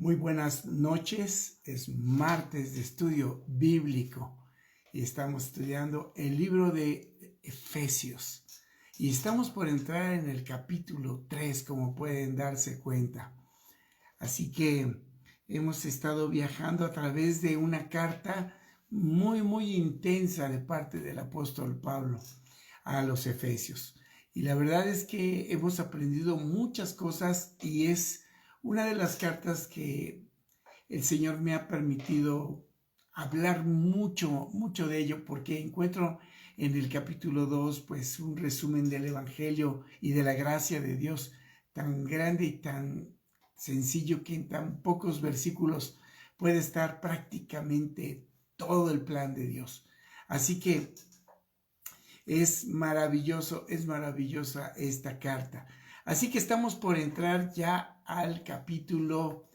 Muy buenas noches, es martes de estudio bíblico y estamos estudiando el libro de Efesios y estamos por entrar en el capítulo 3, como pueden darse cuenta. Así que hemos estado viajando a través de una carta muy intensa de parte del apóstol Pablo a los Efesios. Y la verdad es que hemos aprendido muchas cosas y es una de las cartas que el Señor me ha permitido hablar mucho de ello, porque encuentro en el capítulo 2 pues un resumen del Evangelio y de la gracia de Dios tan grande y tan sencillo que en tan pocos versículos puede estar prácticamente todo el plan de Dios. Así que es maravillosa esta carta. Así que estamos por entrar ya al capítulo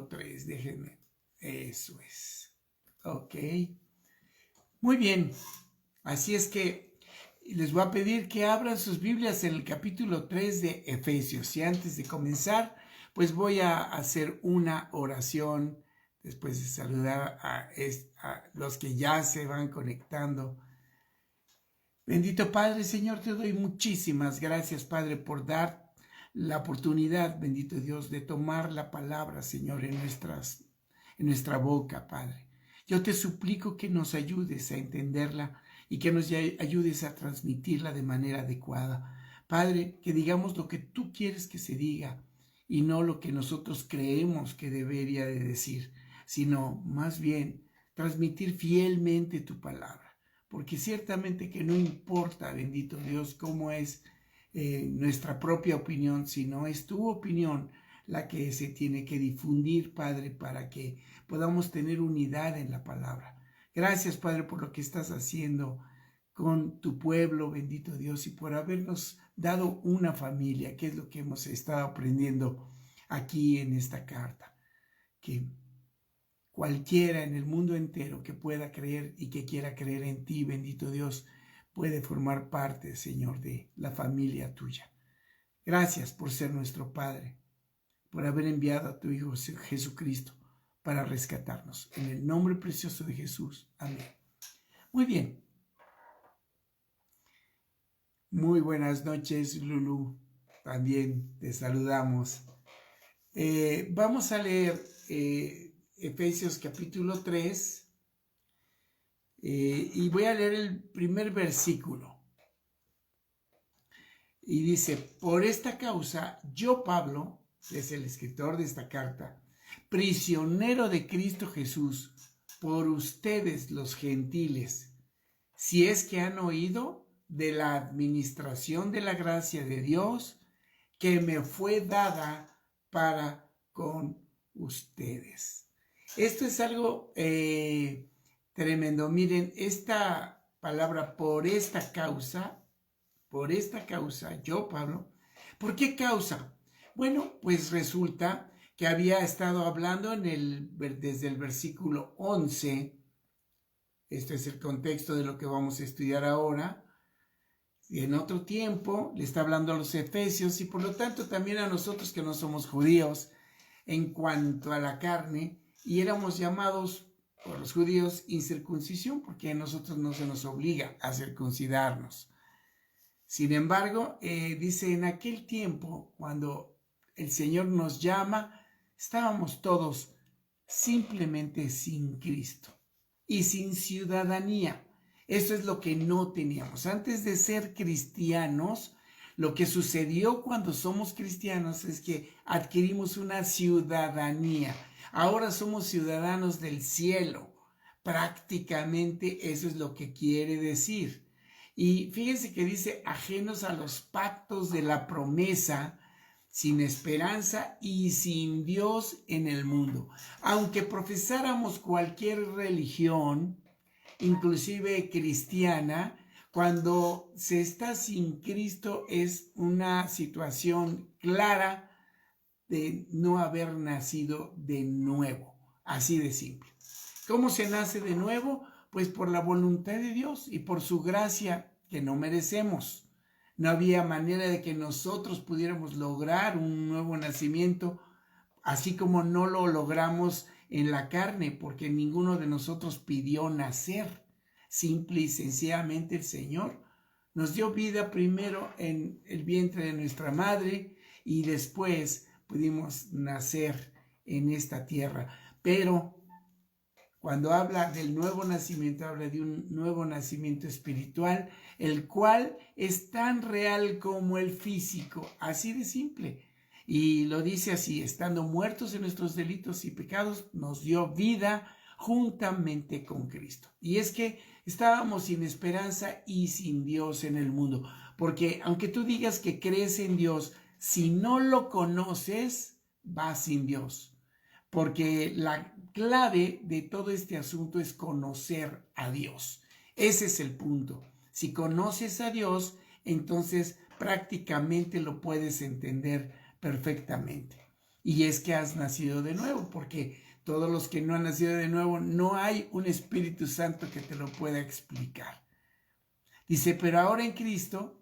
3. Déjenme. Eso es. Ok. Muy bien. Así es que les voy a pedir que abran sus Biblias en el capítulo 3 de Efesios. Y antes de comenzar, pues voy a hacer una oración después de saludar a los que ya se van conectando. Bendito Padre, Señor, te doy muchísimas gracias, Padre, por dar la oportunidad, bendito Dios, de tomar la palabra, Señor, en nuestra boca, Padre. Yo te suplico que nos ayudes a entenderla y que nos ayudes a transmitirla de manera adecuada. Padre, que digamos lo que tú quieres que se diga y no lo que nosotros creemos que debería de decir, sino más bien transmitir fielmente tu palabra. Porque ciertamente que no importa, bendito Dios, cómo es nuestra propia opinión, sino es tu opinión la que se tiene que difundir, Padre, para que podamos tener unidad en la palabra. Gracias, Padre, por lo que estás haciendo con tu pueblo, bendito Dios, y por habernos dado una familia, que es lo que hemos estado aprendiendo aquí en esta carta. Que cualquiera en el mundo entero que pueda creer y que quiera creer en ti, bendito Dios, puede formar parte, Señor, de la familia tuya. Gracias por ser nuestro Padre, por haber enviado a tu Hijo Jesucristo para rescatarnos. En el nombre precioso de Jesús. Amén. Muy bien. Muy buenas noches, Lulu. También te saludamos. Vamos a leer Efesios capítulo 3 y voy a leer el primer versículo. Y dice: por esta causa, yo, Pablo, es el escritor de esta carta, prisionero de Cristo Jesús, por ustedes los gentiles, si es que han oído de la administración de la gracia de Dios que me fue dada para con ustedes. Esto es algo tremendo. Miren, esta palabra, por esta causa, yo, Pablo. ¿Por qué causa? Bueno, pues resulta que había estado hablando desde el versículo 11. Este es el contexto de lo que vamos a estudiar ahora. Y en otro tiempo le está hablando a los efesios y por lo tanto también a nosotros que no somos judíos en cuanto a la carne, y éramos llamados por los judíos incircuncisión, porque a nosotros no se nos obliga a circuncidarnos. Sin embargo, dice, en aquel tiempo, cuando el Señor nos llama, estábamos todos simplemente sin Cristo y sin ciudadanía. Eso es lo que no teníamos. Antes de ser cristianos, lo que sucedió cuando somos cristianos es que adquirimos una ciudadanía. Ahora somos ciudadanos del cielo. Prácticamente eso es lo que quiere decir. Y fíjense que dice, ajenos a los pactos de la promesa, sin esperanza y sin Dios en el mundo. Aunque profesáramos cualquier religión, inclusive cristiana, cuando se está sin Cristo es una situación clara de no haber nacido de nuevo. Así de simple. ¿Cómo se nace de nuevo? Pues por la voluntad de Dios y por su gracia que no merecemos. No había manera de que nosotros pudiéramos lograr un nuevo nacimiento así como no lo logramos en la carne, porque ninguno de nosotros pidió nacer. Simple y sencillamente el Señor nos dio vida primero en el vientre de nuestra madre y después pudimos nacer en esta tierra. Pero cuando habla del nuevo nacimiento, habla de un nuevo nacimiento espiritual, el cual es tan real como el físico, así de simple. Y lo dice así: estando muertos en nuestros delitos y pecados, nos dio vida juntamente con Cristo. Y es que estábamos sin esperanza y sin Dios en el mundo, porque aunque tú digas que crees en Dios, si no lo conoces, vas sin Dios. Porque la clave de todo este asunto es conocer a Dios. Ese es el punto. Si conoces a Dios, entonces prácticamente lo puedes entender perfectamente. Y es que has nacido de nuevo, porque todos los que no han nacido de nuevo, no hay un Espíritu Santo que te lo pueda explicar. Dice, pero ahora en Cristo,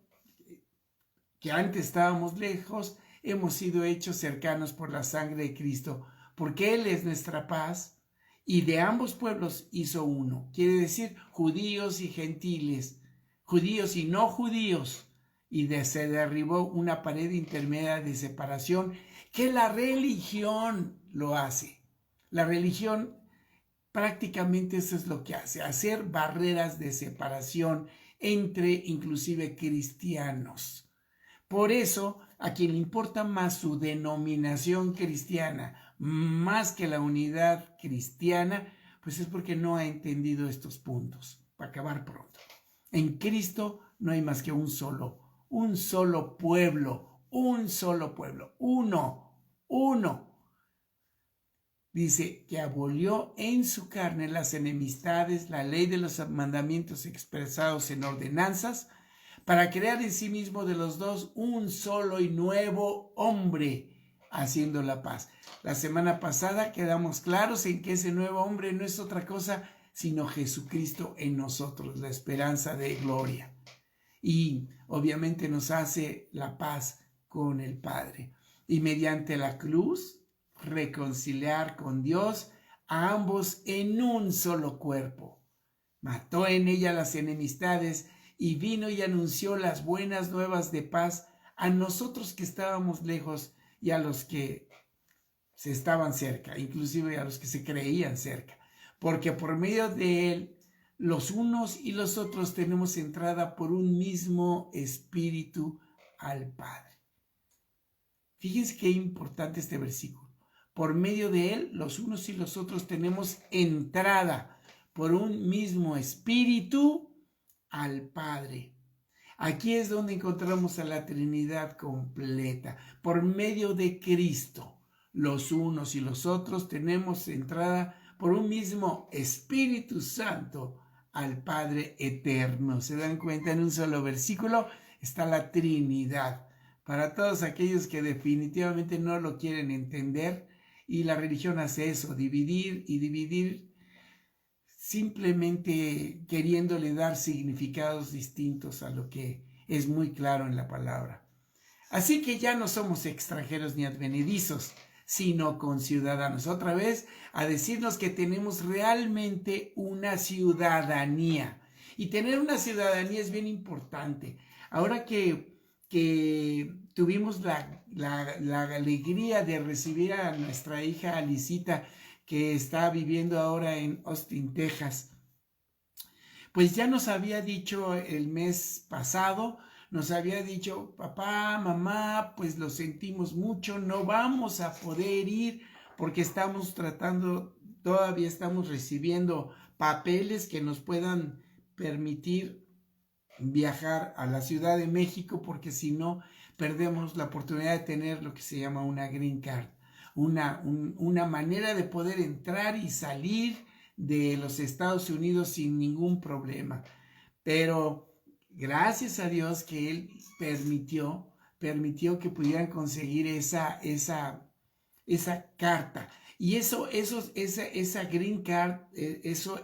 que antes estábamos lejos, hemos sido hechos cercanos por la sangre de Cristo, porque Él es nuestra paz, y de ambos pueblos hizo uno. Quiere decir judíos y gentiles, judíos y no judíos, y se derribó una pared intermedia de separación que la religión lo hace. La religión prácticamente eso es lo que hace, hacer barreras de separación entre inclusive cristianos. Por eso, a quien le importa más su denominación cristiana, más que la unidad cristiana, pues es porque no ha entendido estos puntos. Para acabar pronto. En Cristo no hay más que un solo pueblo, uno. Dice que abolió en su carne las enemistades, la ley de los mandamientos expresados en ordenanzas, para crear en sí mismo de los dos un solo y nuevo hombre, haciendo la paz. La semana pasada quedamos claros en que ese nuevo hombre no es otra cosa sino Jesucristo en nosotros, la esperanza de gloria. Y obviamente nos hace la paz con el Padre. Y mediante la cruz, reconciliar con Dios a ambos en un solo cuerpo. Mató en ella las enemistades y vino y anunció las buenas nuevas de paz a nosotros que estábamos lejos y a los que se estaban cerca, inclusive a los que se creían cerca, porque por medio de él los unos y los otros tenemos entrada por un mismo espíritu al Padre. Fíjense qué importante este versículo. Por medio de él los unos y los otros tenemos entrada por un mismo espíritu al Padre. Aquí es donde encontramos a la Trinidad completa. Por medio de Cristo, los unos y los otros tenemos entrada por un mismo Espíritu Santo al Padre eterno. ¿Se dan cuenta? En un solo versículo está la Trinidad. Para todos aquellos que definitivamente no lo quieren entender, y la religión hace eso, dividir y dividir, simplemente queriéndole dar significados distintos a lo que es muy claro en la palabra. Así que ya no somos extranjeros ni advenedizos, sino conciudadanos. Otra vez a decirnos que tenemos realmente una ciudadanía. Y tener una ciudadanía es bien importante. Ahora que tuvimos la alegría de recibir a nuestra hija Alicita, que está viviendo ahora en Austin, Texas, pues ya nos había dicho el mes pasado, nos había dicho, papá, mamá, pues lo sentimos mucho, no vamos a poder ir porque todavía estamos recibiendo papeles que nos puedan permitir viajar a la Ciudad de México, porque si no, perdemos la oportunidad de tener lo que se llama una green card. Una manera de poder entrar y salir de los Estados Unidos sin ningún problema. Pero gracias a Dios que Él permitió que pudieran conseguir esa carta. Y esa green card, eso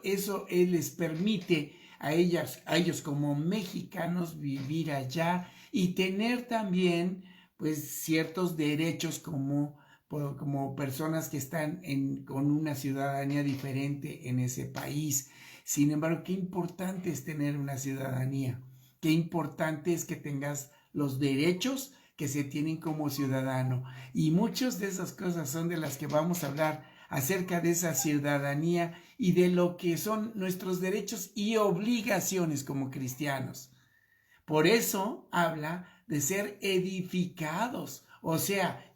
Él les permite a ellos como mexicanos vivir allá y tener también pues ciertos derechos como como personas que están con una ciudadanía diferente en ese país. Sin embargo, qué importante es tener una ciudadanía, qué importante es que tengas los derechos que se tienen como ciudadano. Y muchas de esas cosas son de las que vamos a hablar acerca de esa ciudadanía y de lo que son nuestros derechos y obligaciones como cristianos. Por eso habla de ser edificados, o sea,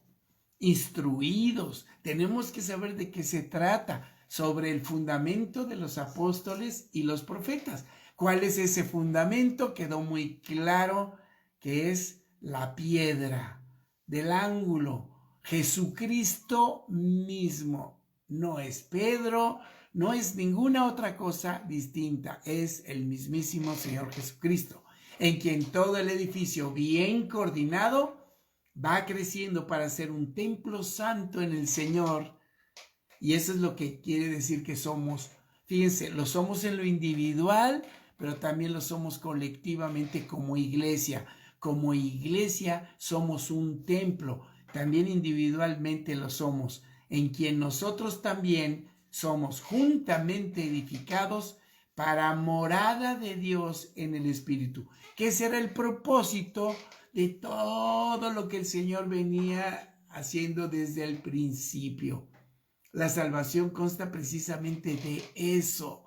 instruidos. Tenemos que saber de qué se trata, sobre el fundamento de los apóstoles y los profetas. ¿Cuál es ese fundamento? Quedó muy claro que es la piedra del ángulo, Jesucristo mismo. No es Pedro, no es ninguna otra cosa distinta, es el mismísimo Señor Jesucristo, en quien todo el edificio bien coordinado va creciendo para ser un templo santo en el Señor. Y eso es lo que quiere decir que somos. Fíjense, lo somos en lo individual, pero también lo somos colectivamente como iglesia. Como iglesia somos un templo, también individualmente lo somos, en quien nosotros también somos juntamente edificados para morada de Dios en el Espíritu, que será el propósito de todo lo que el Señor venía haciendo desde el principio. La salvación consta precisamente de eso,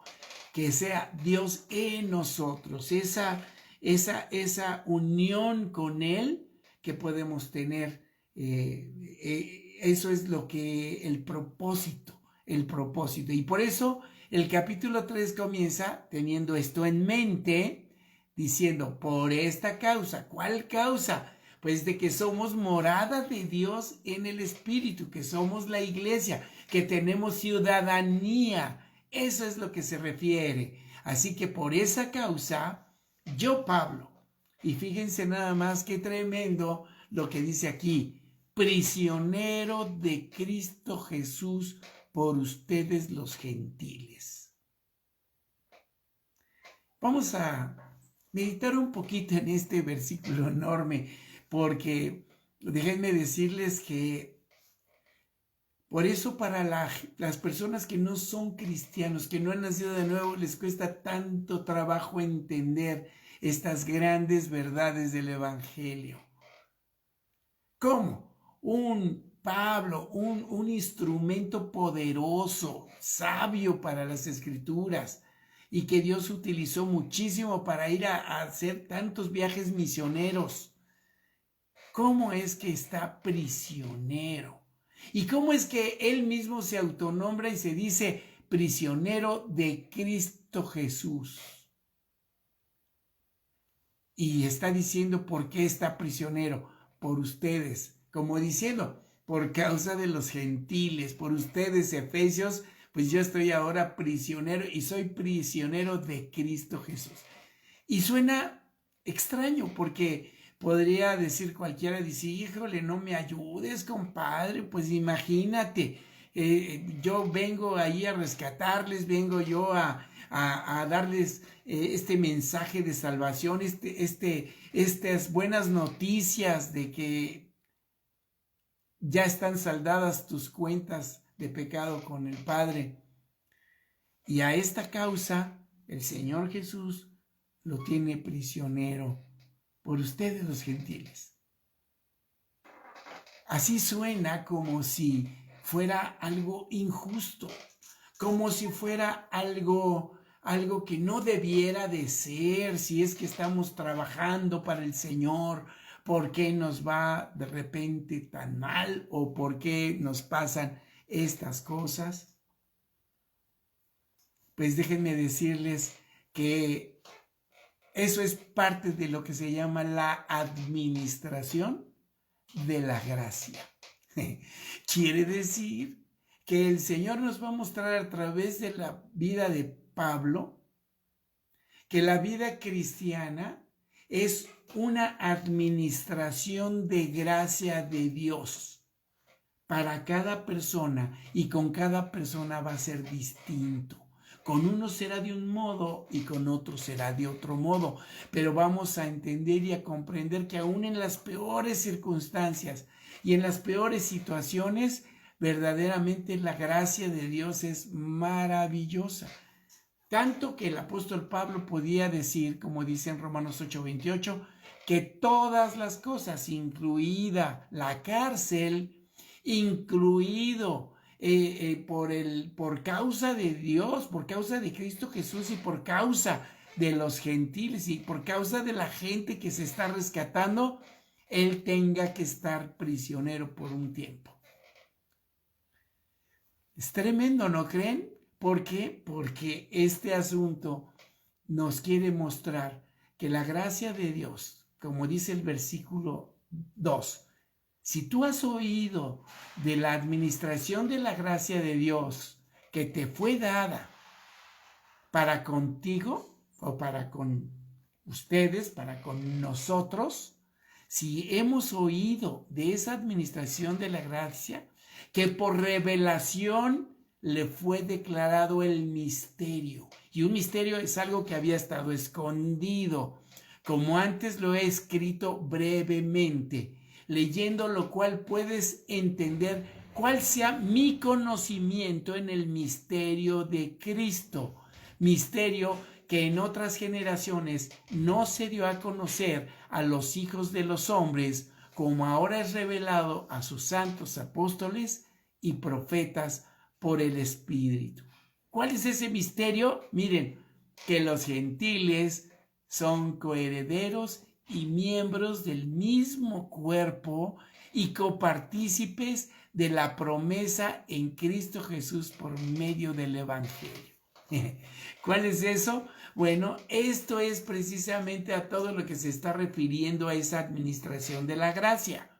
que sea Dios en nosotros, esa unión con Él que podemos tener. Eso es lo que el propósito. Y por eso el capítulo 3 comienza teniendo esto en mente, diciendo, por esta causa. ¿Cuál causa? Pues de que somos morada de Dios en el Espíritu, que somos la iglesia, que tenemos ciudadanía. Eso es lo que se refiere. Así que por esa causa, yo, Pablo, y fíjense nada más qué tremendo lo que dice aquí, prisionero de Cristo Jesús por ustedes los gentiles. Vamos a meditar un poquito en este versículo enorme, porque déjenme decirles que por eso para las personas que no son cristianos, que no han nacido de nuevo, les cuesta tanto trabajo entender estas grandes verdades del Evangelio. ¿Cómo? Un Pablo, un instrumento poderoso, sabio para las Escrituras, y que Dios utilizó muchísimo para ir a hacer tantos viajes misioneros. ¿Cómo es que está prisionero? ¿Y cómo es que él mismo se autonombra y se dice prisionero de Cristo Jesús? Y está diciendo por qué está prisionero, por ustedes, como diciendo, por causa de los gentiles, por ustedes, Efesios, pues yo estoy ahora prisionero y soy prisionero de Cristo Jesús. Y suena extraño porque podría decir cualquiera, dice, híjole, no me ayudes, compadre, pues imagínate, yo vengo ahí a rescatarles, vengo yo a darles este mensaje de salvación, estas buenas noticias de que ya están saldadas tus cuentas de pecado con el Padre. Y a esta causa, el Señor Jesús lo tiene prisionero por ustedes los gentiles. Así suena como si fuera algo injusto, como si fuera algo que no debiera de ser. Si es que estamos trabajando para el Señor, ¿por qué nos va de repente tan mal? ¿O por qué nos pasan estas cosas? Pues déjenme decirles que eso es parte de lo que se llama la administración de la gracia. Quiere decir que el Señor nos va a mostrar a través de la vida de Pablo que la vida cristiana es una administración de gracia de Dios para cada persona, y con cada persona va a ser distinto. Con uno será de un modo y con otro será de otro modo, pero vamos a entender y a comprender que aún en las peores circunstancias, Y en las peores situaciones, verdaderamente la gracia de Dios es maravillosa. Tanto que el apóstol Pablo podía decir, como dice en Romanos 8:28, que todas las cosas, incluida la cárcel, incluido por causa de Dios, por causa de Cristo Jesús y por causa de los gentiles y por causa de la gente que se está rescatando, él tenga que estar prisionero por un tiempo. Es tremendo, ¿no creen? ¿Por qué? Porque este asunto nos quiere mostrar que la gracia de Dios, como dice el versículo 2, si tú has oído de la administración de la gracia de Dios que te fue dada para contigo o para con ustedes, para con nosotros, si hemos oído de esa administración de la gracia, que por revelación le fue declarado el misterio. Y un misterio es algo que había estado escondido, como antes lo he escrito brevemente, leyendo lo cual puedes entender cuál sea mi conocimiento en el misterio de Cristo. Misterio que en otras generaciones no se dio a conocer a los hijos de los hombres, como ahora es revelado a sus santos apóstoles y profetas por el Espíritu. ¿Cuál es ese misterio? Miren, que los gentiles son coherederos y miembros del mismo cuerpo y copartícipes de la promesa en Cristo Jesús por medio del Evangelio. ¿Cuál es eso? Bueno, esto es precisamente a todo lo que se está refiriendo a esa administración de la gracia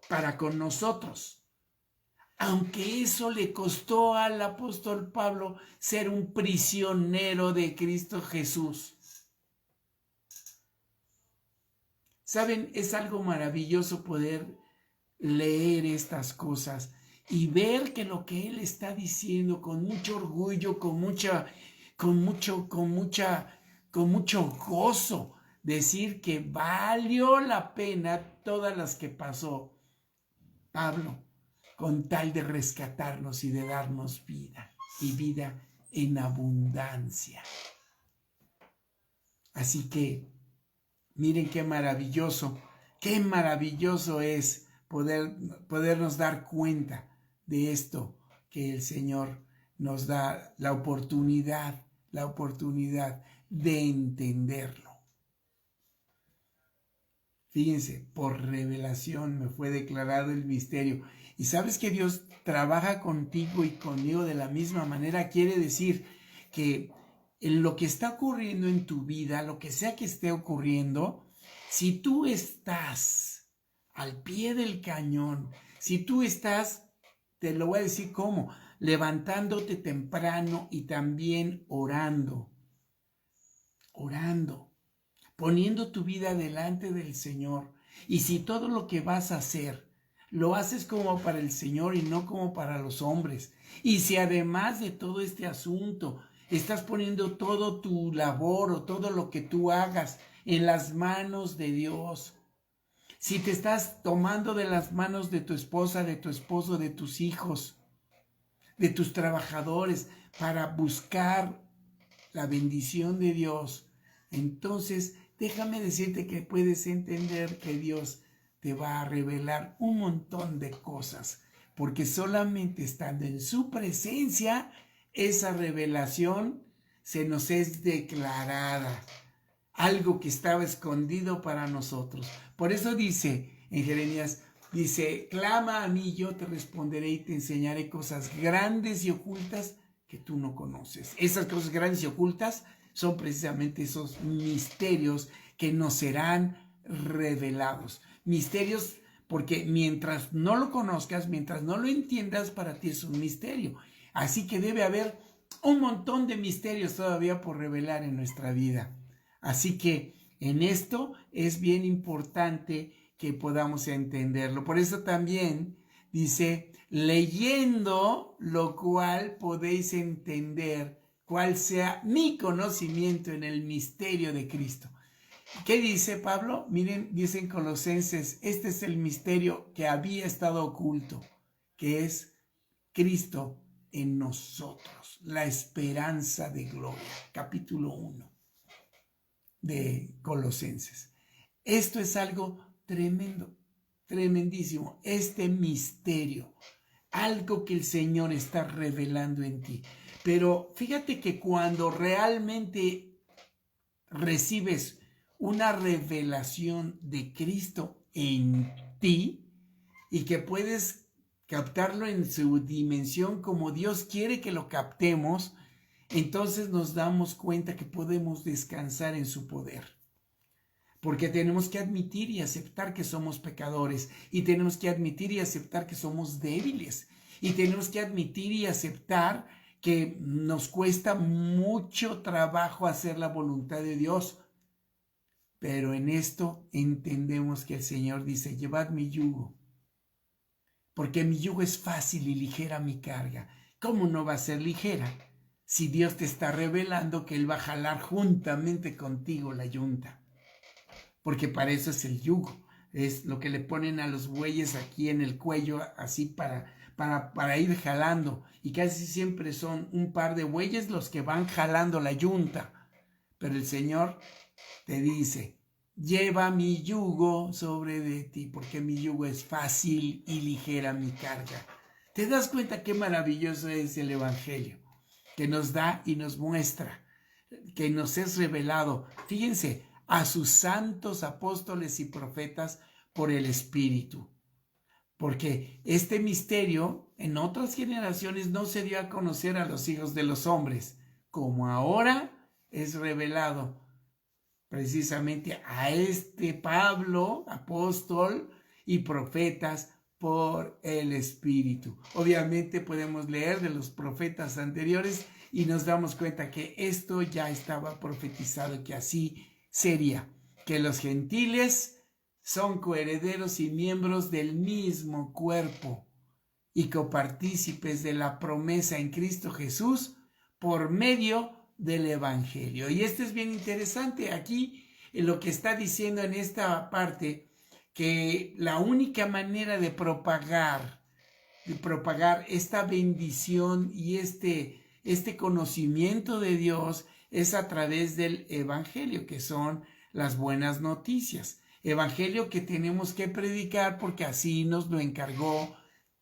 para con nosotros. Aunque eso le costó al apóstol Pablo ser un prisionero de Cristo Jesús. ¿Saben? Es algo maravilloso poder leer estas cosas y ver que lo que él está diciendo con mucho orgullo, con mucho gozo, decir que valió la pena todas las que pasó Pablo con tal de rescatarnos y de darnos vida y vida en abundancia. Así que miren qué maravilloso es podernos dar cuenta de esto que el Señor nos da la oportunidad de entenderlo. Fíjense, por revelación me fue declarado el misterio. Y sabes que Dios trabaja contigo y conmigo de la misma manera. Quiere decir que en lo que está ocurriendo en tu vida, lo que sea que esté ocurriendo, si tú estás al pie del cañón, si tú estás, te lo voy a decir cómo, levantándote temprano y también orando, poniendo tu vida delante del Señor. Y si todo lo que vas a hacer lo haces como para el Señor y no como para los hombres, y si además de todo este asunto estás poniendo todo tu labor o todo lo que tú hagas en las manos de Dios, si te estás tomando de las manos de tu esposa, de tu esposo, de tus hijos, de tus trabajadores para buscar la bendición de Dios, entonces déjame decirte que puedes entender que Dios te va a revelar un montón de cosas, porque solamente estando en su presencia, esa revelación se nos es declarada, algo que estaba escondido para nosotros. Por eso dice en Jeremías, dice, clama a mí, yo te responderé y te enseñaré cosas grandes y ocultas que tú no conoces. Esas cosas grandes y ocultas son precisamente esos misterios que nos serán revelados. Misterios porque mientras no lo conozcas, mientras no lo entiendas, para ti es un misterio. Así que debe haber un montón de misterios todavía por revelar en nuestra vida. Así que en esto es bien importante que podamos entenderlo. Por eso también dice, leyendo lo cual podéis entender cuál sea mi conocimiento en el misterio de Cristo. ¿Qué dice Pablo? Miren, dicen Colosenses, este es el misterio que había estado oculto, que es Cristo en nosotros, la esperanza de gloria. Capítulo 1 de Colosenses. Esto es algo tremendo, tremendísimo. Este misterio, algo que el Señor está revelando en ti. Pero fíjate que cuando realmente recibes una revelación de Cristo en ti y que puedes captarlo en su dimensión como Dios quiere que lo captemos, entonces nos damos cuenta que podemos descansar en su poder. Porque tenemos que admitir y aceptar que somos pecadores, y tenemos que admitir y aceptar que somos débiles, y tenemos que admitir y aceptar que nos cuesta mucho trabajo hacer la voluntad de Dios. Pero en esto entendemos que el Señor dice, llevad mi yugo, porque mi yugo es fácil y ligera mi carga. ¿Cómo no va a ser ligera si Dios te está revelando que Él va a jalar juntamente contigo la yunta? Porque para eso es el yugo, es lo que le ponen a los bueyes aquí en el cuello, así para ir jalando, y casi siempre son un par de bueyes los que van jalando la yunta, pero el Señor te dice, lleva mi yugo sobre de ti, porque mi yugo es fácil y ligera mi carga. ¿Te das cuenta qué maravilloso es el Evangelio? Que nos da y nos muestra, que nos es revelado. Fíjense, a sus santos apóstoles y profetas por el Espíritu. Porque este misterio en otras generaciones no se dio a conocer a los hijos de los hombres, como ahora es revelado precisamente a este Pablo, apóstol y profetas por el Espíritu. Obviamente podemos leer de los profetas anteriores y nos damos cuenta que esto ya estaba profetizado, que así sería, que los gentiles son coherederos y miembros del mismo cuerpo y copartícipes de la promesa en Cristo Jesús por medio del Evangelio. Y esto es bien interesante aquí, en lo que está diciendo en esta parte, que la única manera de propagar esta bendición y este conocimiento de Dios es a través del Evangelio, que son las buenas noticias. Evangelio que tenemos que predicar porque así nos lo encargó,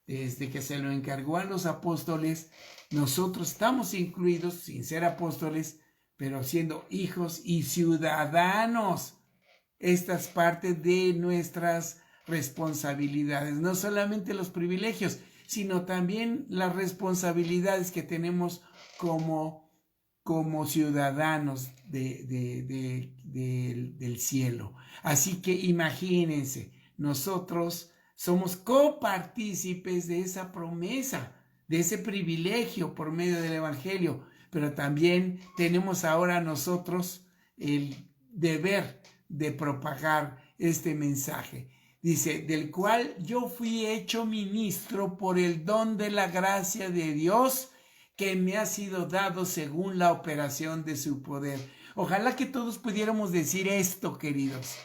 desde que se lo encargó a los apóstoles. Nosotros estamos incluidos sin ser apóstoles, pero siendo hijos y ciudadanos. Esta es parte de nuestras responsabilidades, no solamente los privilegios, sino también las responsabilidades que tenemos como ciudadanos del cielo. Así que imagínense, nosotros somos copartícipes de esa promesa, de ese privilegio por medio del Evangelio, pero también tenemos ahora nosotros el deber de propagar este mensaje. Dice, del cual yo fui hecho ministro por el don de la gracia de Dios que me ha sido dado según la operación de su poder. Ojalá que todos pudiéramos decir esto, queridos,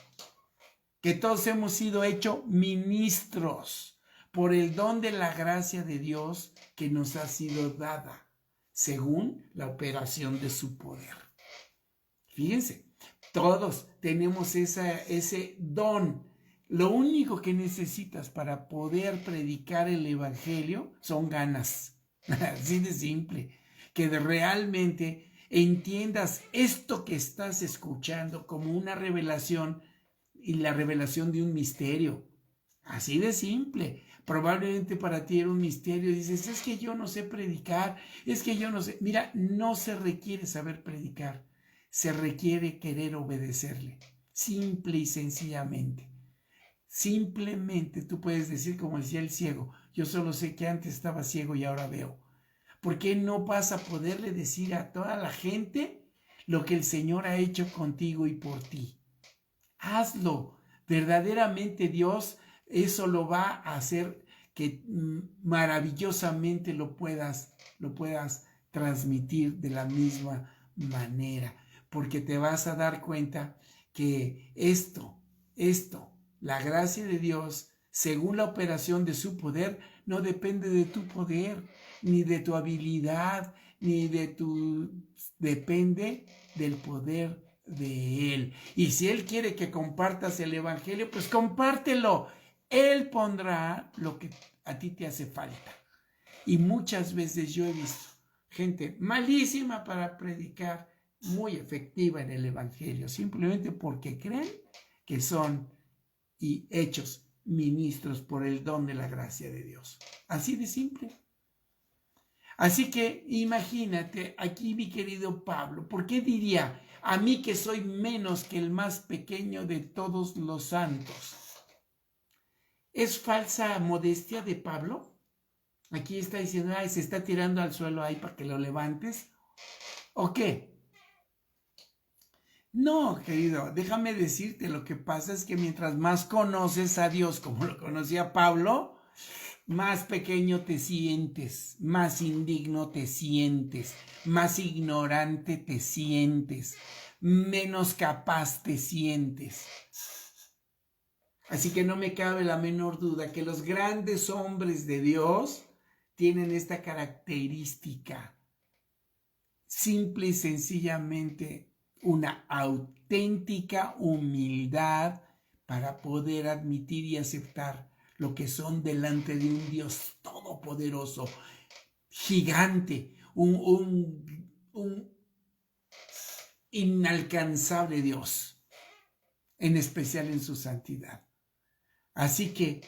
que todos hemos sido hechos ministros por el don de la gracia de Dios que nos ha sido dada según la operación de su poder. Fíjense, todos tenemos ese don. Lo único que necesitas para poder predicar el Evangelio son ganas. Así de simple. Que realmente entiendas esto que estás escuchando como una revelación y la revelación de un misterio. Así de simple. Probablemente para ti era un misterio y dices, es que yo no sé predicar, es que yo no sé. Mira, no se requiere saber predicar. Se requiere querer obedecerle, simple y sencillamente. Simplemente tú puedes decir, como decía el ciego, yo solo sé que antes estaba ciego y ahora veo. ¿Por qué no vas a poderle decir a toda la gente lo que el Señor ha hecho contigo y por ti? Hazlo. Verdaderamente Dios eso lo va a hacer que maravillosamente lo puedas transmitir de la misma manera. Porque te vas a dar cuenta que la gracia de Dios, según la operación de su poder, no depende de tu poder, ni de tu habilidad, depende del poder de Él. Y si Él quiere que compartas el Evangelio, pues compártelo. Él pondrá lo que a ti te hace falta. Y muchas veces yo he visto gente malísima para predicar, muy efectiva en el Evangelio, simplemente porque creen que son y hechos ministros por el don de la gracia de Dios. Así de simple. Así que imagínate aquí, mi querido Pablo, ¿por qué diría a mí que soy menos que el más pequeño de todos los santos? ¿Es falsa modestia de Pablo? Aquí está diciendo, se está tirando al suelo ahí para que lo levantes. ¿O qué? No, querido, déjame decirte, lo que pasa es que mientras más conoces a Dios, como lo conocía Pablo, más pequeño te sientes, más indigno te sientes, más ignorante te sientes, menos capaz te sientes. Así que no me cabe la menor duda que los grandes hombres de Dios tienen esta característica, simple y sencillamente una auténtica humildad para poder admitir y aceptar lo que son delante de un Dios todopoderoso, gigante, un inalcanzable Dios, en especial en su santidad. Así que,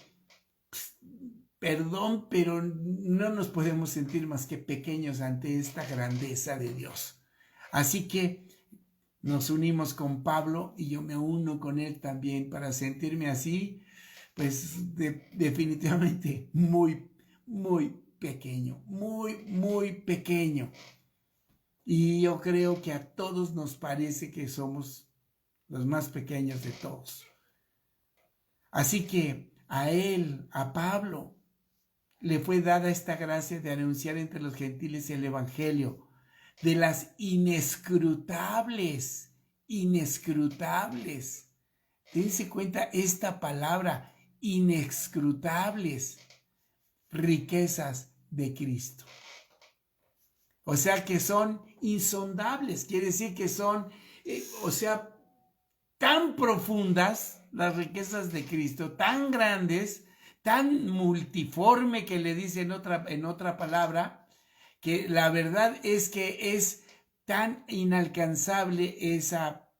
perdón, pero no nos podemos sentir más que pequeños ante esta grandeza de Dios. Así que nos unimos con Pablo y yo me uno con él también para sentirme así, pues definitivamente muy, muy pequeño, muy, muy pequeño. Y yo creo que a todos nos parece que somos los más pequeños de todos. Así que a él, a Pablo, le fue dada esta gracia de anunciar entre los gentiles el evangelio de las inescrutables. Dense cuenta esta palabra, inescrutables, riquezas de Cristo. O sea que son insondables, quiere decir que son, tan profundas las riquezas de Cristo, tan grandes, tan multiforme, que le dice en otra palabra, que la verdad es que es tan inalcanzable esa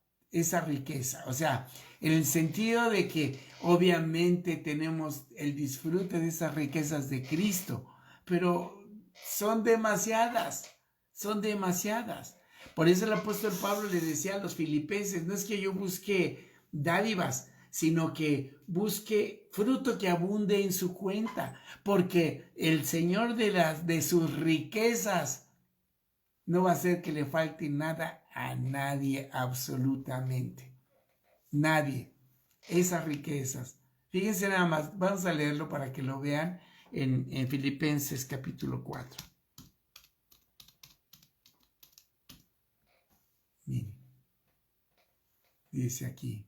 riqueza. O sea, en el sentido de que obviamente tenemos el disfrute de esas riquezas de Cristo, pero son demasiadas. Por eso el apóstol Pablo le decía a los filipenses, no es que yo busque dádivas, sino que busque fruto que abunde en su cuenta, porque el Señor de sus riquezas no va a hacer que le falte nada a nadie, absolutamente. Nadie. Esas riquezas. Fíjense nada más, vamos a leerlo para que lo vean en Filipenses capítulo 4. Miren, dice aquí,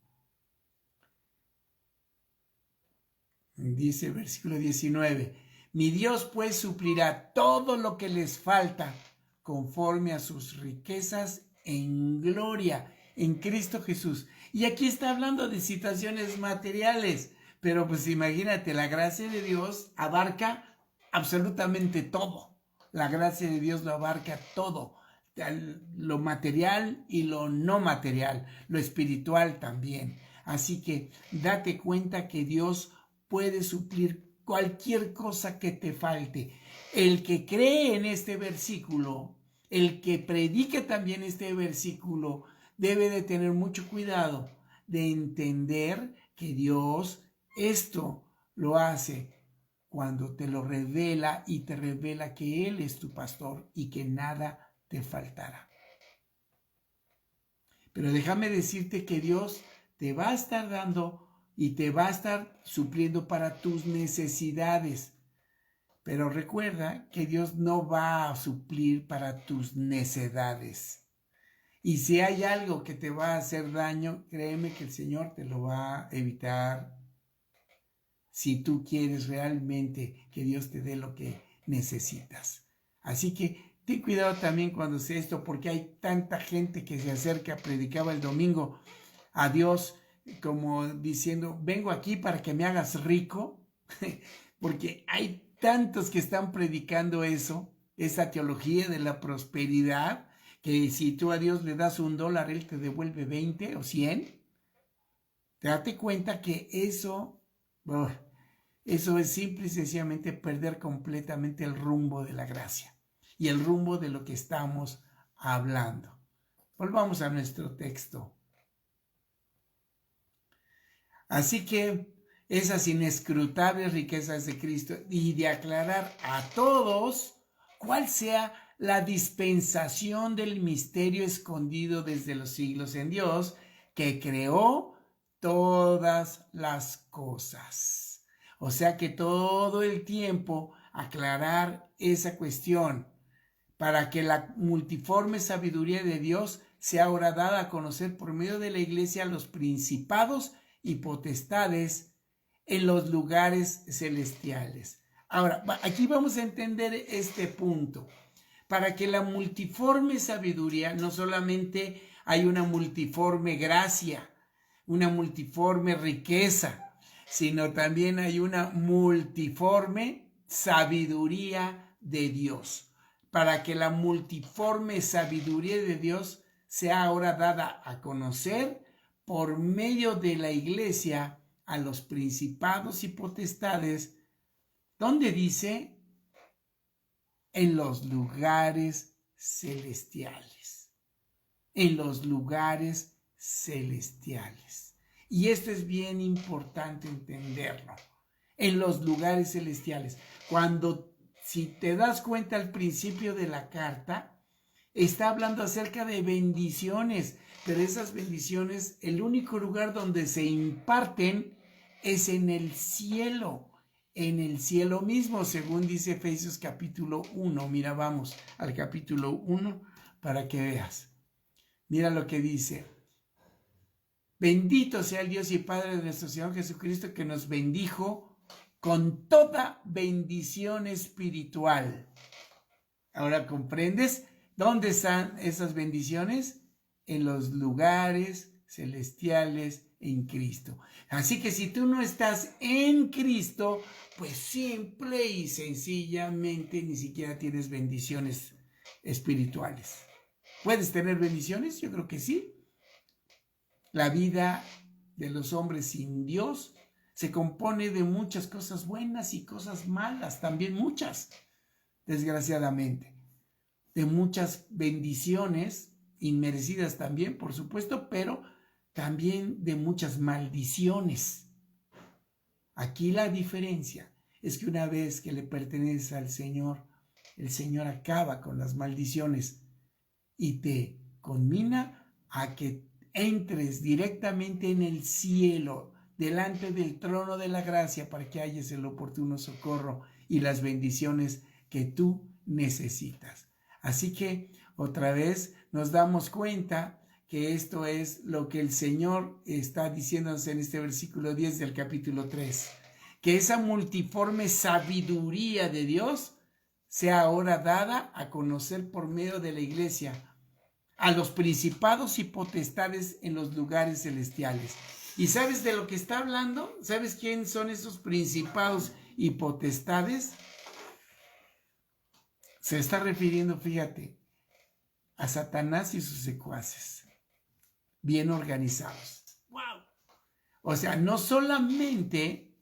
dice versículo 19, mi Dios pues suplirá todo lo que les falta conforme a sus riquezas en gloria en Cristo Jesús. Y aquí está hablando de situaciones materiales, pero pues imagínate, la gracia de Dios abarca absolutamente todo. La gracia de Dios lo abarca todo. Lo material y lo no material, lo espiritual también. Así que date cuenta que Dios puede suplir cualquier cosa que te falte. El que cree en este versículo, el que predique también este versículo, debe de tener mucho cuidado de entender que Dios esto lo hace cuando te lo revela y te revela que Él es tu pastor y que nada te faltará. Pero déjame decirte que Dios te va a estar dando y te va a estar supliendo para tus necesidades. Pero recuerda que Dios no va a suplir para tus necedades. Y si hay algo que te va a hacer daño, créeme que el Señor te lo va a evitar si tú quieres realmente que Dios te dé lo que necesitas. Así que ten cuidado también cuando sea esto, porque hay tanta gente que se acerca, predicaba el domingo a Dios como diciendo, vengo aquí para que me hagas rico, porque hay tantos que están predicando eso, esa teología de la prosperidad, que si tú a Dios le das $1, Él te devuelve 20 o 100. Date cuenta que eso es simple y sencillamente perder completamente el rumbo de la gracia y el rumbo de lo que estamos hablando. Volvamos a nuestro texto. Así que esas inescrutables riquezas de Cristo y de aclarar a todos cuál sea la dispensación del misterio escondido desde los siglos en Dios, que creó todas las cosas. O sea que todo el tiempo aclarar esa cuestión para que la multiforme sabiduría de Dios sea ahora dada a conocer por medio de la iglesia a los principados y potestades en los lugares celestiales. Ahora, aquí vamos a entender este punto. Para que la multiforme sabiduría, no solamente hay una multiforme gracia, una multiforme riqueza, sino también hay una multiforme sabiduría de Dios. Para que la multiforme sabiduría de Dios sea ahora dada a conocer por medio de la iglesia a los principados y potestades, donde dice en los lugares celestiales, en los lugares celestiales. Y esto es bien importante entenderlo, en los lugares celestiales. Si te das cuenta al principio de la carta, está hablando acerca de bendiciones, pero esas bendiciones, el único lugar donde se imparten es en el cielo mismo, según dice Efesios capítulo 1. Mira, vamos al capítulo 1 para que veas. Mira lo que dice. Bendito sea el Dios y Padre de nuestro Señor Jesucristo, que nos bendijo con toda bendición espiritual. Ahora, ¿comprendes dónde están esas bendiciones? En los lugares celestiales en Cristo. Así que si tú no estás en Cristo, pues simple y sencillamente ni siquiera tienes bendiciones espirituales. ¿Puedes tener bendiciones? Yo creo que sí. La vida de los hombres sin Dios se compone de muchas cosas buenas y cosas malas, también muchas, desgraciadamente. De muchas bendiciones, inmerecidas también, por supuesto, pero también de muchas maldiciones. Aquí la diferencia es que una vez que le perteneces al Señor, el Señor acaba con las maldiciones y te conmina a que entres directamente en el cielo, delante del trono de la gracia, para que halles el oportuno socorro y las bendiciones que tú necesitas. Así que otra vez nos damos cuenta que esto es lo que el Señor está diciéndonos en este versículo 10 del capítulo 3, que esa multiforme sabiduría de Dios sea ahora dada a conocer por medio de la iglesia a los principados y potestades en los lugares celestiales. ¿Y sabes de lo que está hablando? ¿Sabes quién son esos principados y potestades? Se está refiriendo, fíjate, a Satanás y sus secuaces, bien organizados. ¡Wow! O sea, no solamente,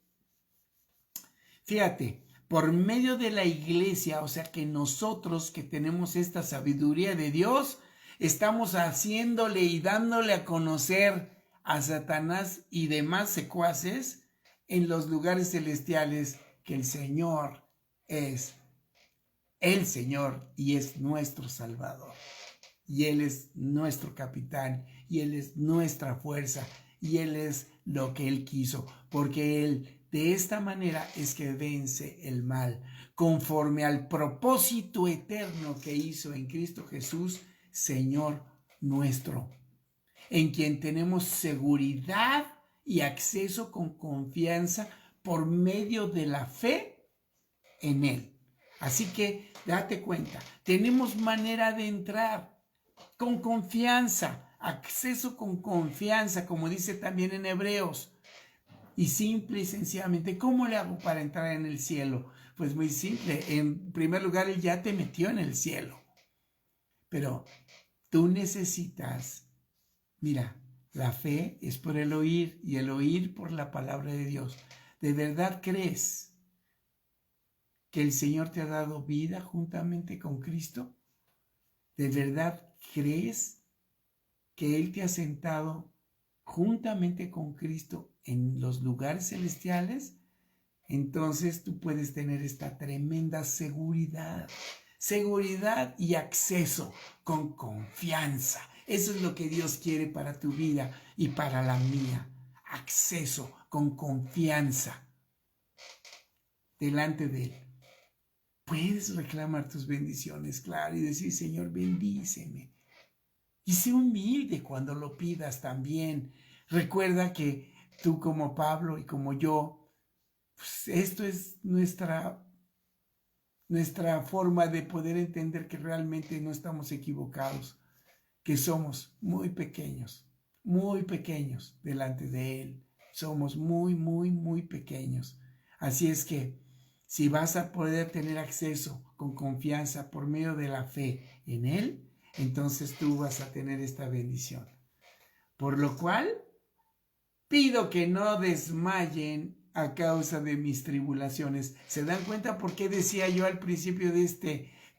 fíjate, por medio de la iglesia, o sea que nosotros que tenemos esta sabiduría de Dios, estamos haciéndole y dándole a conocer a Satanás y demás secuaces en los lugares celestiales que el Señor es el Señor y es nuestro Salvador. Y Él es nuestro capitán y Él es nuestra fuerza y Él es lo que Él quiso, porque Él de esta manera es que vence el mal, conforme al propósito eterno que hizo en Cristo Jesús, Señor nuestro, en quien tenemos seguridad y acceso con confianza por medio de la fe en Él. Así que date cuenta, tenemos manera de entrar con confianza, acceso con confianza, como dice también en Hebreos. Y simple y sencillamente, ¿cómo le hago para entrar en el cielo? Pues muy simple. En primer lugar, Él ya te metió en el cielo. Pero tú necesitas, mira, la fe es por el oír y el oír por la palabra de Dios. ¿De verdad crees que el Señor te ha dado vida juntamente con Cristo? ¿De verdad crees que Él te ha sentado juntamente con Cristo en los lugares celestiales? Entonces tú puedes tener esta tremenda seguridad y acceso con confianza. Eso es lo que Dios quiere para tu vida y para la mía. Acceso con confianza delante de Él. Puedes reclamar tus bendiciones, claro, y decir, Señor, bendíceme. Y sé humilde cuando lo pidas también. Recuerda que tú como Pablo y como yo, pues esto es nuestra forma de poder entender que realmente no estamos equivocados, que somos muy pequeños delante de Él. Somos muy pequeños. Así es que si vas a poder tener acceso con confianza por medio de la fe en Él, entonces tú vas a tener esta bendición. Por lo cual, pido que no desmayen a causa de mis tribulaciones. ¿Se dan cuenta por qué decía yo al principio de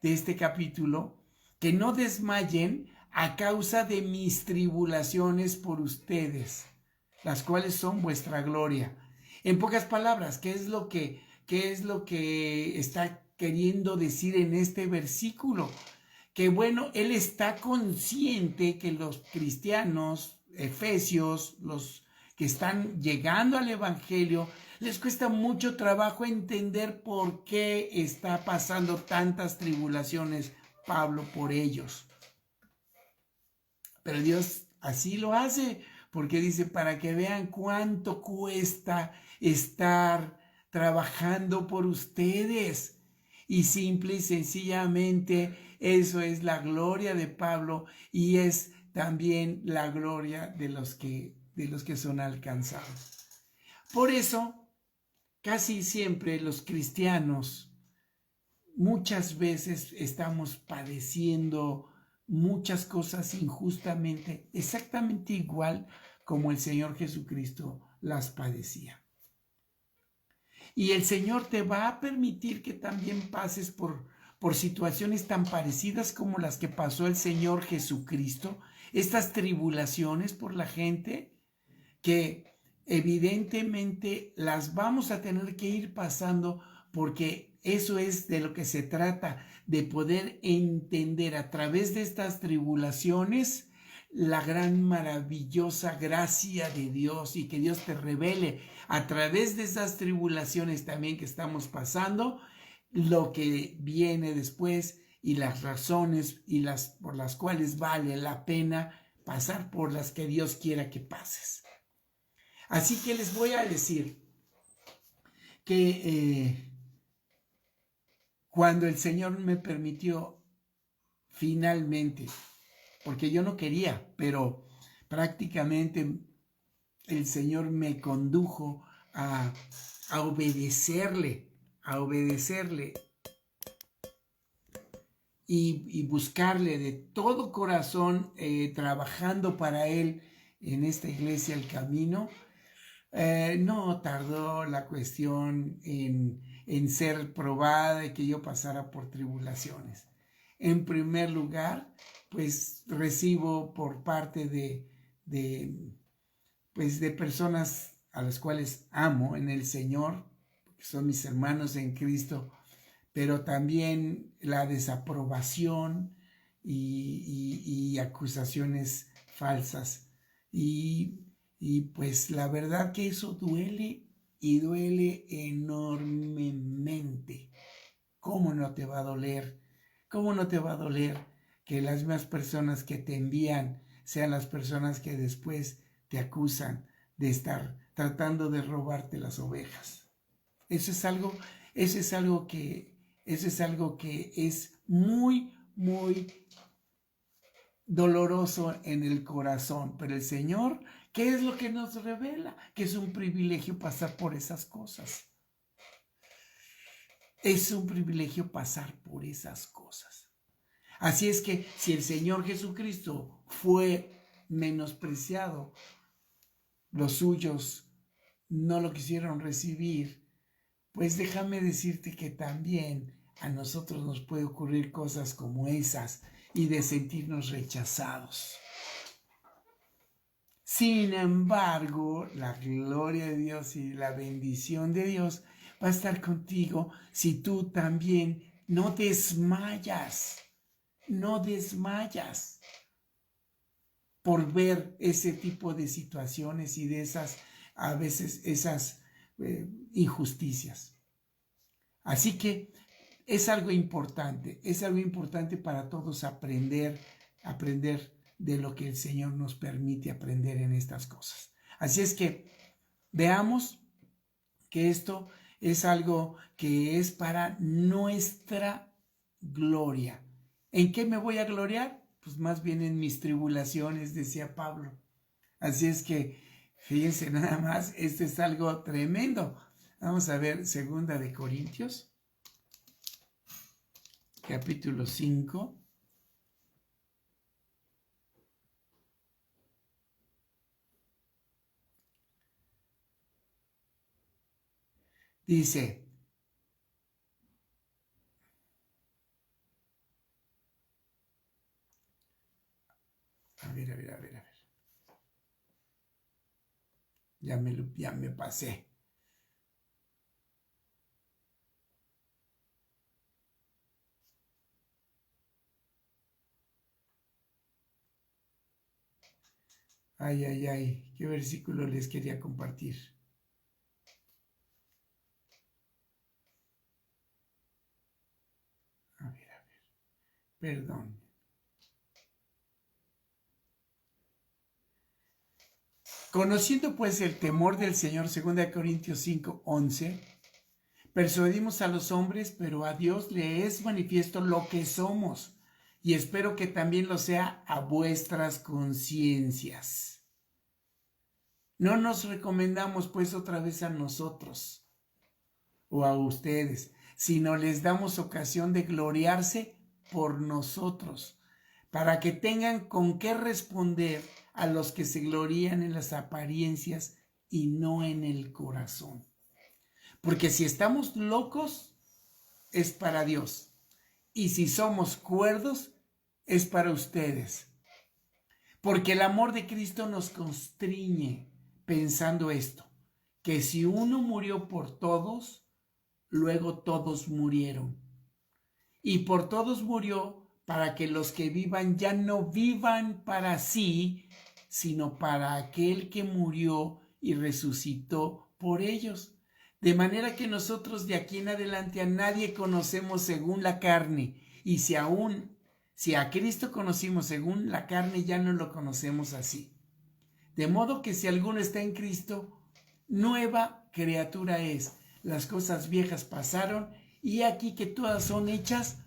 este capítulo? Que no desmayen a causa de mis tribulaciones por ustedes, las cuales son vuestra gloria. En pocas palabras, ¿qué es lo que está queriendo decir en este versículo? Que bueno, él está consciente que los cristianos, efesios, los que están llegando al evangelio, les cuesta mucho trabajo entender por qué está pasando tantas tribulaciones Pablo por ellos. Pero Dios así lo hace, porque dice, para que vean cuánto cuesta estar trabajando por ustedes. Y simple y sencillamente eso es la gloria de Pablo y es también la gloria de los que son alcanzados. Por eso, casi siempre los cristianos muchas veces estamos padeciendo muchas cosas injustamente, exactamente igual como el Señor Jesucristo las padecía. Y el Señor te va a permitir que también pases por situaciones tan parecidas como las que pasó el Señor Jesucristo, estas tribulaciones por la gente que evidentemente las vamos a tener que ir pasando, porque eso es de lo que se trata, de poder entender a través de estas tribulaciones la gran maravillosa gracia de Dios, y que Dios te revele a través de esas tribulaciones también que estamos pasando lo que viene después y las razones por las cuales vale la pena pasar por las que Dios quiera que pases. Así que les voy a decir que cuando el Señor me permitió finalmente, porque yo no quería, pero prácticamente el Señor me condujo a obedecerle y buscarle de todo corazón, trabajando para Él en esta iglesia El Camino. No tardó la cuestión en ser probada y que yo pasara por tribulaciones. En primer lugar, pues recibo por parte de personas a las cuales amo en el Señor, que son mis hermanos en Cristo, pero también la desaprobación y acusaciones falsas. Y pues la verdad que eso duele, y duele enormemente. ¿Cómo no te va a doler? ¿Cómo no te va a doler que las mismas personas que te envían sean las personas que después te acusan de estar tratando de robarte las ovejas. Eso es algo, eso es algo que, eso es algo que es muy, muy doloroso en el corazón. Pero el Señor, ¿qué es lo que nos revela? Que es un privilegio pasar por esas cosas. Es un privilegio pasar por esas cosas. Así es que si el Señor Jesucristo fue menospreciado, los suyos no lo quisieron recibir, pues déjame decirte que también a nosotros nos puede ocurrir cosas como esas y de sentirnos rechazados. Sin embargo, la gloria de Dios y la bendición de Dios va a estar contigo si tú también no desmayas, no desmayas por ver ese tipo de situaciones y de esas, a veces, esas injusticias. Así que es algo importante para todos aprender de lo que el Señor nos permite aprender en estas cosas. Así es que veamos que esto es algo que es para nuestra gloria. ¿En qué me voy a gloriar? Pues más bien en mis tribulaciones, decía Pablo. Así es que, fíjense nada más, esto es algo tremendo. Vamos a ver 2 de Corintios, capítulo 5. Dice, a ver. Ya me pasé. Ay, qué versículo les quería compartir. A ver, perdón. Conociendo pues el temor del Señor, 2 Corintios 5:11, persuadimos a los hombres, pero a Dios le es manifiesto lo que somos, y espero que también lo sea a vuestras conciencias. No nos recomendamos pues otra vez a nosotros o a ustedes, sino les damos ocasión de gloriarse por nosotros, para que tengan con qué responder a los que se glorían en las apariencias y no en el corazón. Porque si estamos locos, es para Dios. Y si somos cuerdos, es para ustedes. Porque el amor de Cristo nos constriñe pensando esto, que si uno murió por todos, luego todos murieron. Y por todos murió para que los que vivan ya no vivan para sí, sino para aquel que murió y resucitó por ellos. De manera que nosotros de aquí en adelante a nadie conocemos según la carne. Y si a Cristo conocimos según la carne, ya no lo conocemos así. De modo que si alguno está en Cristo, nueva criatura es. Las cosas viejas pasaron y aquí que todas son hechas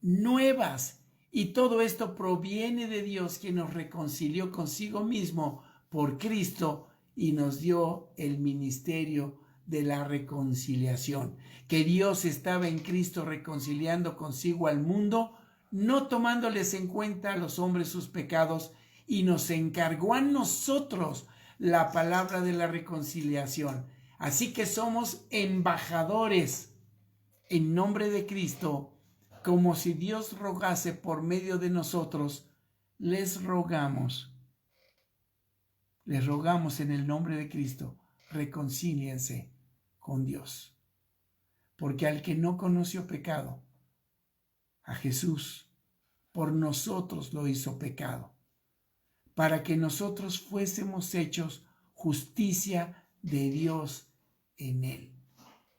nuevas. Y todo esto proviene de Dios, quien nos reconcilió consigo mismo por Cristo y nos dio el ministerio de la reconciliación. Que Dios estaba en Cristo reconciliando consigo al mundo, no tomándoles en cuenta a los hombres sus pecados, y nos encargó a nosotros la palabra de la reconciliación. Así que somos embajadores en nombre de Cristo, como si Dios rogase por medio de nosotros. Les rogamos en el nombre de Cristo, reconcíliense con Dios. Porque al que no conoció pecado, a Jesús, por nosotros lo hizo pecado, para que nosotros fuésemos hechos justicia de Dios en él.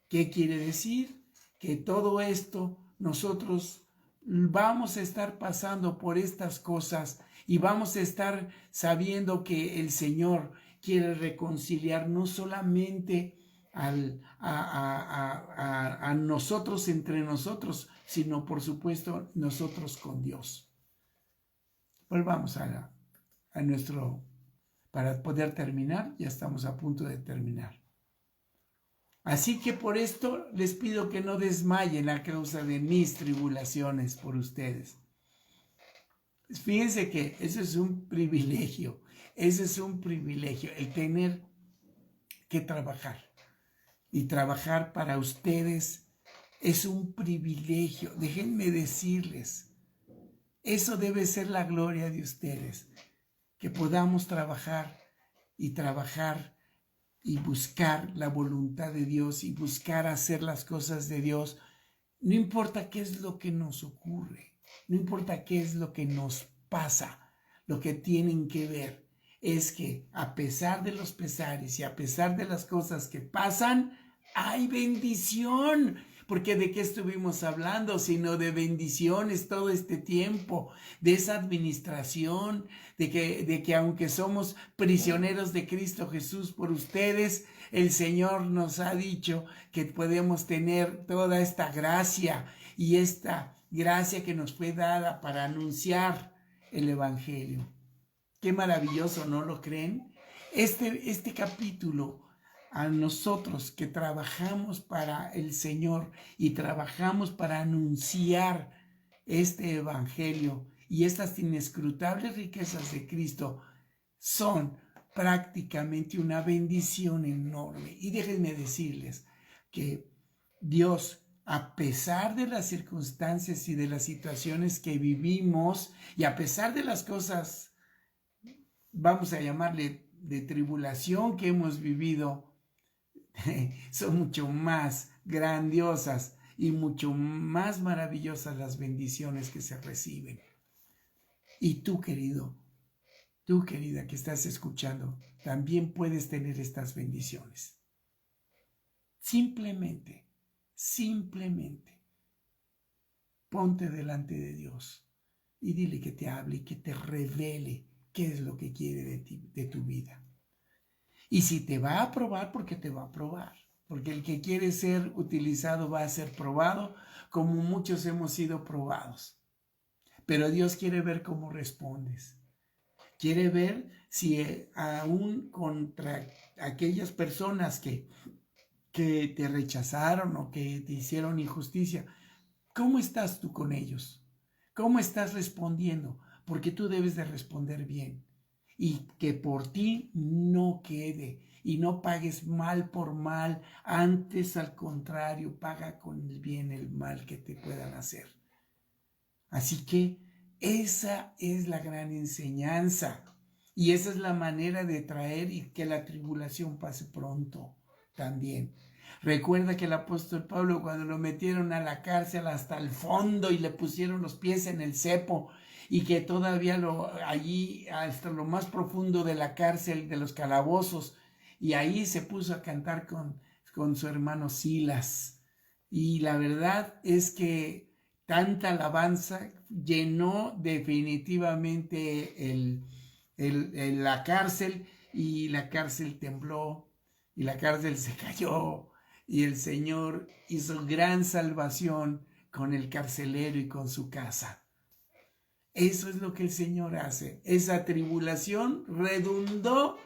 ¿Qué quiere decir? Que todo esto nosotros vamos a estar pasando por estas cosas y vamos a estar sabiendo que el Señor quiere reconciliar no solamente a nosotros entre nosotros, sino por supuesto nosotros con Dios. Volvamos a nuestro, para poder terminar, ya estamos a punto de terminar. Así que por esto les pido que no desmayen a causa de mis tribulaciones por ustedes. Fíjense que eso es un privilegio, el tener que trabajar. Y trabajar para ustedes es un privilegio. Déjenme decirles, eso debe ser la gloria de ustedes, que podamos trabajar y buscar la voluntad de Dios y buscar hacer las cosas de Dios. No importa qué es lo que nos ocurre, no importa qué es lo que nos pasa, lo que tienen que ver es que a pesar de los pesares y a pesar de las cosas que pasan, hay bendición. Porque ¿de qué estuvimos hablando? Sino de bendiciones todo este tiempo, de esa administración, de que aunque somos prisioneros de Cristo Jesús por ustedes, el Señor nos ha dicho que podemos tener toda esta gracia y esta gracia que nos fue dada para anunciar el Evangelio. Qué maravilloso, ¿no lo creen? Este capítulo, a nosotros que trabajamos para el Señor y trabajamos para anunciar este Evangelio y estas inescrutables riquezas de Cristo, son prácticamente una bendición enorme. Y déjenme decirles que Dios, a pesar de las circunstancias y de las situaciones que vivimos y a pesar de las cosas, vamos a llamarle de tribulación que hemos vivido, son mucho más grandiosas y mucho más maravillosas las bendiciones que se reciben. Y tú, querido, tú, querida, que estás escuchando, también puedes tener estas bendiciones. Simplemente, ponte delante de Dios y dile que te hable y que te revele qué es lo que quiere de ti, de tu vida. Y si te va a aprobar, porque te va a aprobar. Porque el que quiere ser utilizado va a ser probado, como muchos hemos sido probados. Pero Dios quiere ver cómo respondes. Quiere ver si aún contra aquellas personas que te rechazaron o que te hicieron injusticia, ¿cómo estás tú con ellos? ¿Cómo estás respondiendo? Porque tú debes de responder bien. Y que por ti no quede y no pagues mal por mal, antes al contrario, paga con el bien el mal que te puedan hacer. Así que esa es la gran enseñanza y esa es la manera de traer y que la tribulación pase pronto también. Recuerda que el apóstol Pablo, cuando lo metieron a la cárcel hasta el fondo y le pusieron los pies en el cepo, y que todavía allí hasta lo más profundo de la cárcel, de los calabozos, y ahí se puso a cantar con su hermano Silas. Y la verdad es que tanta alabanza llenó definitivamente la cárcel, y la cárcel tembló y la cárcel se cayó y el Señor hizo gran salvación con el carcelero y con su casa. Eso es lo que el Señor hace. Esa tribulación redundó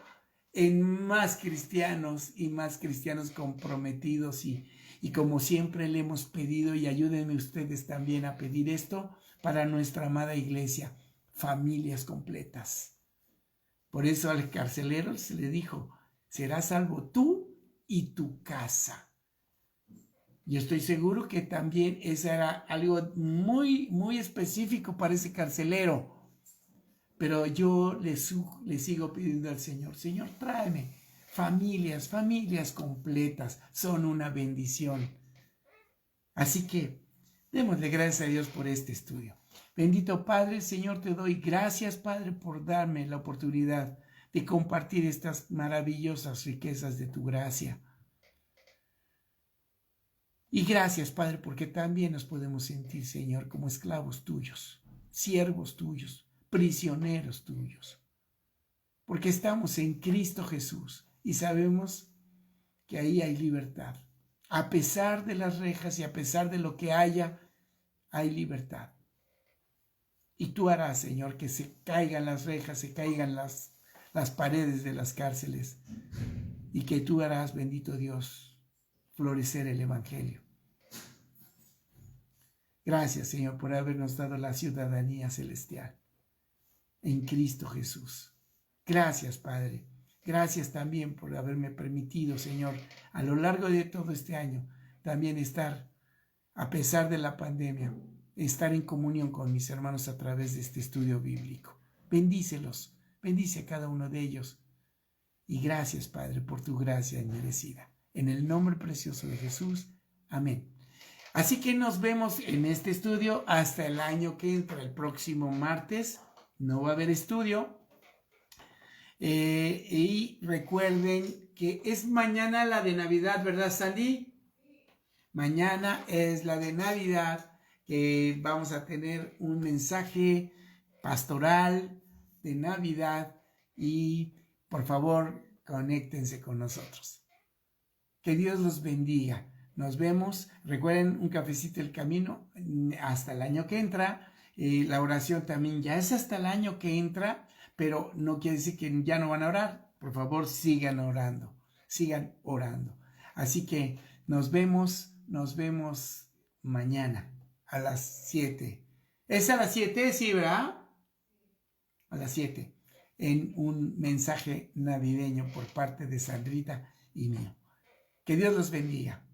en más cristianos y más cristianos comprometidos y como siempre le hemos pedido, y ayúdenme ustedes también a pedir esto para nuestra amada iglesia, familias completas. Por eso al carcelero se le dijo, serás salvo tú y tu casa. Yo estoy seguro que también eso era algo muy, muy específico para ese carcelero. Pero yo le sigo pidiendo al Señor, Señor, tráeme familias completas, son una bendición. Así que démosle gracias a Dios por este estudio. Bendito Padre, Señor, te doy gracias, Padre, por darme la oportunidad de compartir estas maravillosas riquezas de tu gracia. Y gracias, Padre, porque también nos podemos sentir, Señor, como esclavos tuyos, siervos tuyos, prisioneros tuyos, porque estamos en Cristo Jesús y sabemos que ahí hay libertad. A pesar de las rejas y a pesar de lo que haya, hay libertad. Y tú harás, Señor, que se caigan las rejas, se caigan las paredes de las cárceles y que tú harás, bendito Dios, florecer el Evangelio. Gracias, Señor, por habernos dado la ciudadanía celestial en Cristo Jesús. Gracias, Padre. Gracias también por haberme permitido, Señor, a lo largo de todo este año, también estar, a pesar de la pandemia, estar en comunión con mis hermanos a través de este estudio bíblico. Bendícelos, bendice a cada uno de ellos. Y gracias, Padre, por tu gracia inmerecida. En el nombre precioso de Jesús. Amén. Así que nos vemos en este estudio hasta el año que entra, el próximo martes. No va a haber estudio. Y recuerden que es mañana la de Navidad, ¿verdad, Sandy? Mañana es la de Navidad, que vamos a tener un mensaje pastoral de Navidad y por favor, conéctense con nosotros. Que Dios los bendiga. Nos vemos. Recuerden, un cafecito el camino hasta el año que entra. La oración también ya es hasta el año que entra, pero no quiere decir que ya no van a orar. Por favor, sigan orando. Sigan orando. Así que nos vemos mañana a las 7. ¿Es a las 7? Sí, ¿verdad? A las 7. En un mensaje navideño por parte de Sandrita y mío. Que Dios los bendiga.